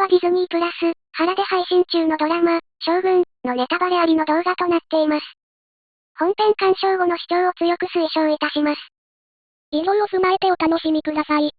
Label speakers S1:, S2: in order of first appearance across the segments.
S1: はディズニープラス、原で配信中のドラマ、将軍のネタバレありの動画となっています。本編鑑賞後の視聴を強く推奨いたします。以上を踏まえてお楽しみください。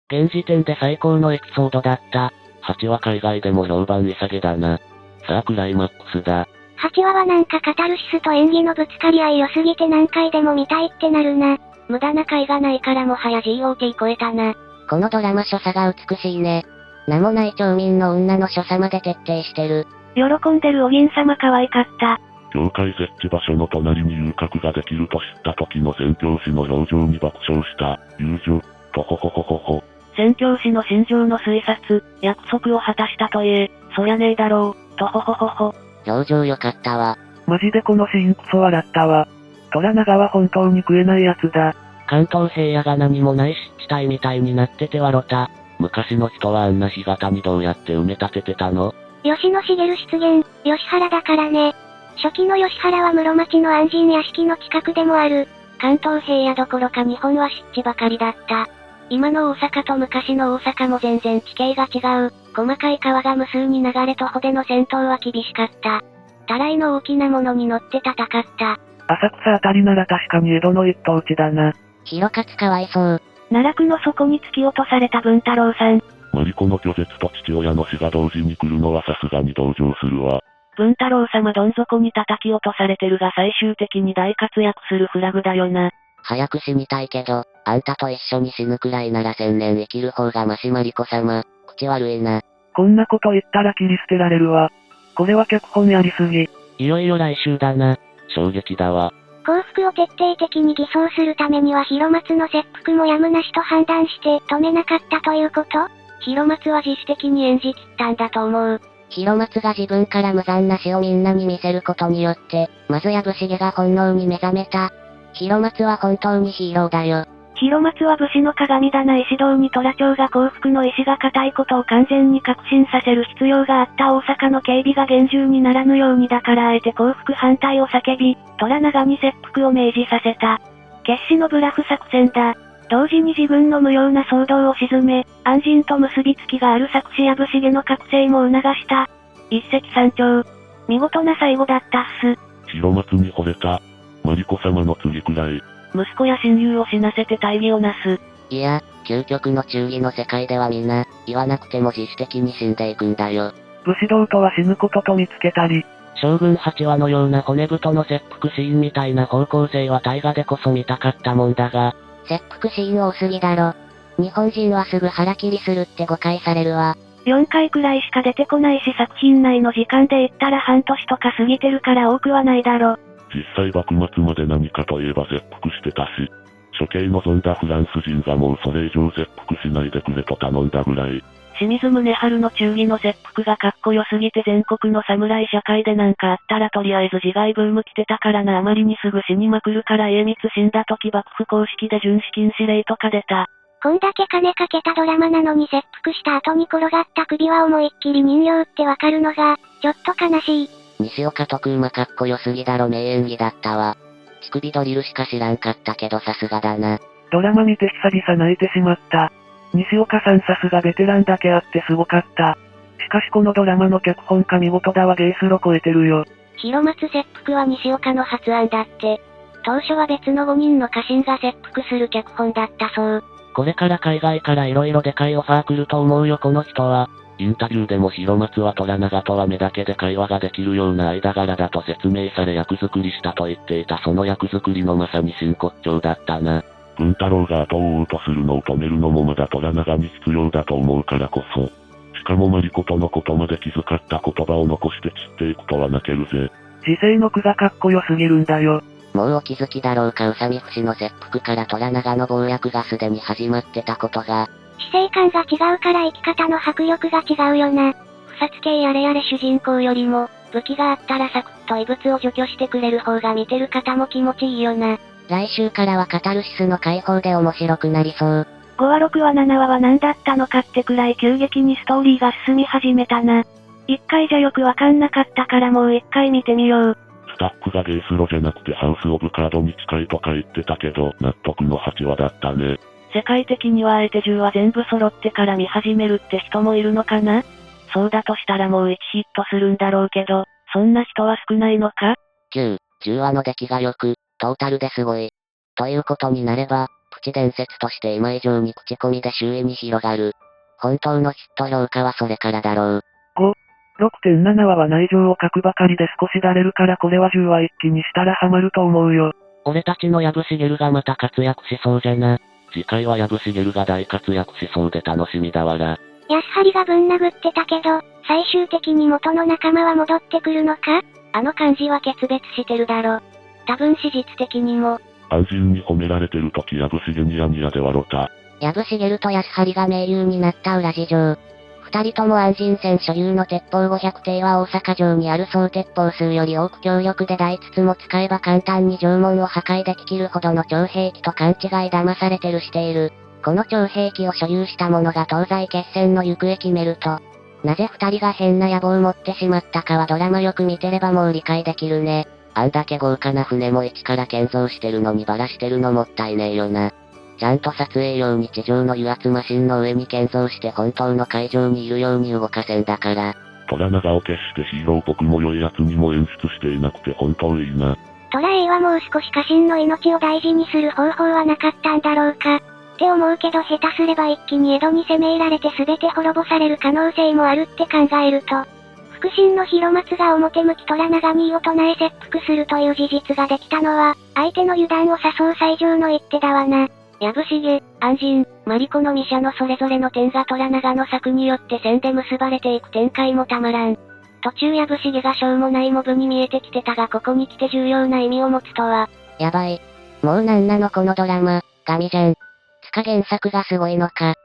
S2: 現時点で最高のエピソードだった。8話海外でも評判いさげだな。さあクライマックスだ。
S1: 8話はなんかカタルシスと演技のぶつかり合い良すぎて何回でも見たいってなるな。無駄な回がないからもはや GOT 超えたな。
S3: このドラマ所作が美しいね。名もない町民の女の所作まで徹底してる。
S1: 喜んでるお銀様可愛かった。
S4: 教会設置場所の隣に遊郭ができると知った時の宣教師の表情に爆笑した。遊女、とほほほほほ。
S5: 宣教師の心情の推察、約束を果たしたと言え、そりゃねえだろう、とほほほほ。
S3: 表情良かったわ。
S5: マジでこのシーンクソ笑ったわ。虎長は本当に食えないやつだ。
S2: 関東平野が何もない湿地帯みたいになってて笑た。昔の人はあんな干潟にどうやって埋め立ててたの？
S1: 吉野茂出現、吉原だからね。初期の吉原は室町の安心屋敷の近くでもある。
S5: 関東平野どころか日本は湿地ばかりだった。今の大阪と昔の大阪も全然地形が違う。細かい川が無数に流れ徒歩での戦闘は厳しかった。たらいの大きなものに乗って戦った。
S6: 浅草あたりなら確かに江戸の一等地だな。
S3: 広勝かわいそう。
S5: 奈落の底に突き落とされた文太郎さん。
S4: マリコの拒絶と父親の死が同時に来るのはさすがに同情するわ。
S5: 文太郎様どん底に叩き落とされてるが最終的に大活躍するフラグだよな。
S3: 早く死にたいけど、あんたと一緒に死ぬくらいなら1000年生きる方がマシマリコ様。口悪いな。
S6: こんなこと言ったら切り捨てられるわ。これは脚本やりすぎ。
S2: いよいよ来週だな。
S4: 衝撃だわ。
S1: 幸福を徹底的に偽装するためには広松の切腹もやむなしと判断して止めなかったということ？
S5: 広松は自主的に演じ切ったんだと思う。
S3: 広松が自分から無残な死をみんなに見せることによって、まず藪重が本能に目覚めた。広松は本当にヒーローだよ。
S5: 広松は武士の鏡だな。石堂に虎長が幸福の意志が固いことを完全に確信させる必要があった。大阪の警備が厳重にならぬようにだからあえて幸福反対を叫び、虎長に切腹を命じさせた。決死のブラフ作戦だ。同時に自分の無用な騒動を鎮め、安心と結びつきがある作詞藪重の覚醒も促した。一石三鳥。見事な最後だったっす。
S4: 広松に惚れた。マリコ様の次くらい。
S5: 息子や親友を死なせて大義をなす。
S3: いや、究極の忠義の世界ではみんな、言わなくても自主的に死んでいくんだよ。
S6: 武士道とは死ぬことと見つけたり。
S2: 将軍8話のような骨太の切腹シーンみたいな方向性は大河でこそ見たかったもんだが。
S3: 切腹シーン多すぎだろ。日本人はすぐ腹切りするって誤解されるわ。
S5: 4回くらいしか出てこないし作品内の時間で言ったら半年とか過ぎてるから多くはないだろ。
S4: 実際幕末まで何かといえば切腹してたし、処刑望んだフランス人がもうそれ以上切腹しないでくれと頼んだぐらい。
S5: 清水宗春の忠義の切腹がかっこよすぎて全国の侍社会でなんかあったらとりあえず自害ブーム来てたからな。あまりにすぐ死にまくるから家光死んだ時幕府公式で殉死禁止令とか出た。
S1: こんだけ金かけたドラマなのに切腹した後に転がった首は思いっきり人形ってわかるのが、ちょっと悲しい。
S3: 西岡徳馬かっこよすぎだろ。名演技だったわ。乳首ドリルしか知らんかったけどさすがだな。
S6: ドラマ見て久々泣いてしまった。西岡さんさすがベテランだけあってすごかった。しかしこのドラマの脚本家見事だわ。ゲイスロ超えてるよ。
S5: 広松切腹は西岡の発案だって。当初は別の5人の家臣が切腹する脚本だったそう。
S2: これから海外から色々でかいオファー来ると思うよこの人は。インタビューでも広松は虎長とは目だけで会話ができるような間柄だと説明され役作りしたと言っていた。その役作りのまさに真骨頂だったな。
S4: 文太郎が後を追うとするのを止めるのもまだ虎長に必要だと思うからこそ。しかもマリコとのことまで気遣った言葉を残して散っていくとは泣けるぜ。
S6: 時世の句がかっこよすぎるんだよ。
S3: もうお気づきだろうか。宇佐美節の切腹から虎長の謀略がすでに始まってたことが。
S1: 死生観が違うから生き方の迫力が違うよな。
S5: 不殺系やれやれ主人公よりも、武器があったらサクッと異物を除去してくれる方が見てる方も気持ちいいよな。
S3: 来週からはカタルシスの解放で面白くなりそう。
S5: 5話6話7話は何だったのかってくらい急激にストーリーが進み始めたな。1回じゃよくわかんなかったからもう1回見てみよう。
S4: スタッフがゲイスロじゃなくてハウスオブカードに近いとか言ってたけど、納得の8話だったね。
S5: 世界的にはあえて10話全部揃ってから見始めるって人もいるのかな？そうだとしたらもう1ヒットするんだろうけど、そんな人は少ないのか？
S3: 9、10話の出来が良く、トータルですごい。ということになれば、プチ伝説として今以上に口コミで周囲に広がる。本当のヒット評価はそれからだろう。
S6: 6.7 話は内情を書くばかりで少しだれるからこれは10話一気にしたらハマると思うよ。
S2: 俺たちの藪茂がまた活躍しそうじゃな。次回は藪茂が大活躍しそうで楽しみだわら。
S1: 安張がぶん殴ってたけど、最終的に元の仲間は戻ってくるのか？
S5: あの感じは決別してるだろ。多分史実的にも。
S4: 安心に褒められてる時藪茂ニヤニヤで笑った。
S3: 藪茂と安張が盟友になった裏事情。二人とも安心船所有の鉄砲500艇は大阪城にある総鉄砲数より多く強力で大筒も使えば簡単に城門を破壊できるほどの超兵器と勘違い騙されてるしている。この超兵器を所有した者が東西決戦の行方決めると、なぜ二人が変な野望を持ってしまったかはドラマよく見てればもう理解できるね。あんだけ豪華な船も一から建造してるのにバラしてるのもったいねえよな。ちゃんと撮影用に地上の油圧マシンの上に建造して本当の海上にいるように動かせんだから。
S4: 虎長を決してヒーローっぽくも良いやつにも演出していなくて本当いいな。
S1: トラ A はもう少し家臣の命を大事にする方法はなかったんだろうか。って思うけど下手すれば一気に江戸に攻め入られて全て滅ぼされる可能性もあるって考えると、腹心の広松が表向き虎長に異を唱え切腹するという事実ができたのは、相手の油断を誘う最上の一手だわな。
S5: 藪茂、安心、マリコのミシャのそれぞれの点が虎長の策によって線で結ばれていく展開もたまらん。途中藪茂がしょうもないモブに見えてきてたがここに来て重要な意味を持つとは。
S3: やばい。もうなんなのこのドラマ、ガミじゃん。つか原作がすごいのか。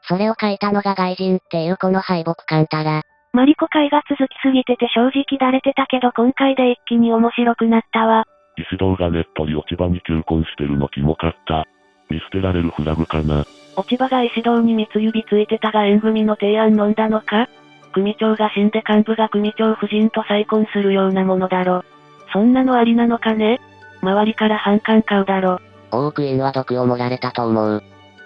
S3: それを書いたのが外人っていうこの敗北感たら。
S5: マリコ回が続きすぎてて正直だれてたけど今回で一気に面白くなったわ。
S4: 石堂がねっとり落ち葉に求婚してるのキモかった。見捨てられるフラグかな。
S5: 落ち葉が石堂に三つ指ついてたが縁組の提案飲んだのか？組長が死んで幹部が組長夫人と再婚するようなものだろ。そんなのありなのかね？周りから反感買うだろ。
S3: 大奥院は毒を盛られたと思う。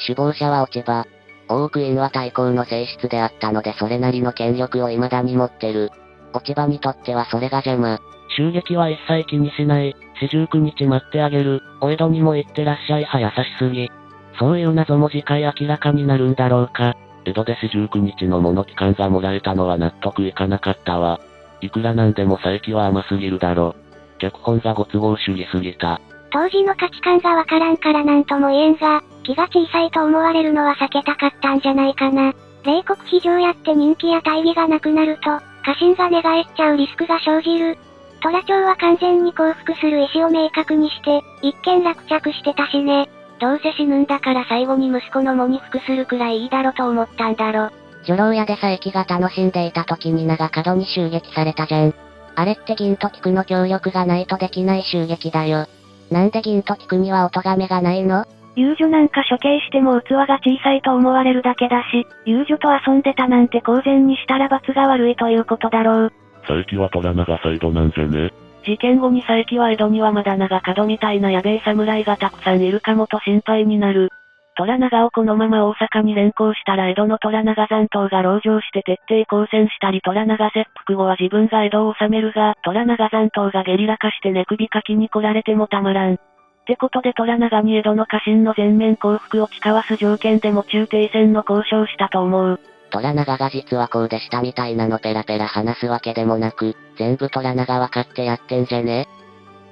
S3: 首謀者は落ち葉。大奥院は対抗の性質であったのでそれなりの権力を未だに持ってる。落ち葉にとってはそれが邪魔。
S2: 襲撃は一切気にしない。49日待ってあげる。お江戸にも行ってらっしゃいは優しすぎ。そういう謎も次回明らかになるんだろうか。江戸で49日のもの期間がもらえたのは納得いかなかったわ。いくらなんでも佐伯は甘すぎるだろ。脚本がご都合主義すぎた。
S1: 当時の価値観がわからんからなんとも言えんが、気が小さいと思われるのは避けたかったんじゃないかな。冷酷非常やって人気や大義がなくなると、家臣が寝返っちゃうリスクが生じる。虎長は完全に降伏する意思を明確にして、一見落着してたしね。
S5: どうせ死ぬんだから最後に息子の喪に服するくらいいいだろと思ったんだろ。
S3: 女郎屋で佐伯が楽しんでいた時に長角に襲撃されたじゃん。あれって銀と菊の協力がないとできない襲撃だよ。なんで銀と菊にはお咎めがないの？
S5: 遊女なんか処刑しても器が小さいと思われるだけだし、遊女と遊んでたなんて公然にしたら罰が悪いということだろう。
S4: 佐伯は虎長サイドなんじゃね？
S5: 事件後に佐伯は江戸にはまだ長角みたいなやべえ侍がたくさんいるかもと心配になる。虎長をこのまま大阪に連行したら江戸の虎長残党が籠城して徹底抗戦したり虎長切腹後は自分が江戸を治めるが、虎長残党がゲリラ化して寝首かきに来られてもたまらん。ってことで虎長に江戸の家臣の全面降伏を誓わす条件でも中停戦の交渉したと思う。
S3: 虎長が実はこうでしたみたいなのペラペラ話すわけでもなく、全部虎長わかってやってんじゃね？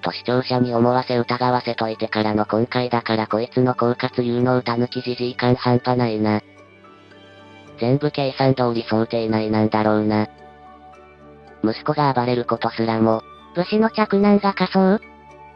S3: と視聴者に思わせ疑わせといてからの今回だからこいつの狡猾有能たぬきじじい感半端ないな。全部計算通り想定内なんだろうな。息子が暴れることすらも、武士の嫡男が仮装っ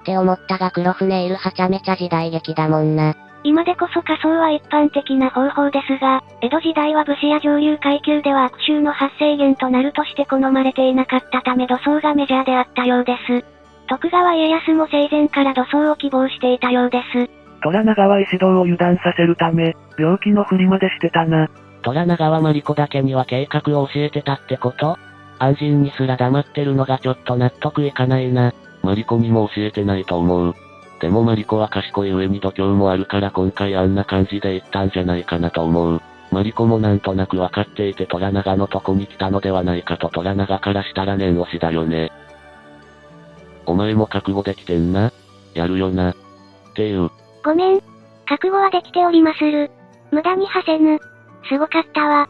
S3: て思ったが黒船いるはちゃめちゃ時代劇だもんな。
S1: 今でこそ仮装は一般的な方法ですが、江戸時代は武士や上流階級では悪臭の発生源となるとして好まれていなかったため土葬がメジャーであったようです。徳川家康も生前から土葬を希望していたようです。
S6: 虎長は石堂を油断させるため、病気のふりまでしてたな。
S2: 虎長はマリコだけには計画を教えてたってこと？安心にすら黙ってるのがちょっと納得いかないな。
S4: マリコにも教えてないと思う。でもマリコは賢い上に度胸もあるから今回あんな感じで言ったんじゃないかなと思う。
S2: マリコもなんとなくわかっていて虎長のとこに来たのではないかと虎長からしたら念押しだよね。お前も覚悟できてんな。やるよな。っていう。
S1: ごめん。覚悟はできておりまする。無駄に馳せぬ。すごかったわ。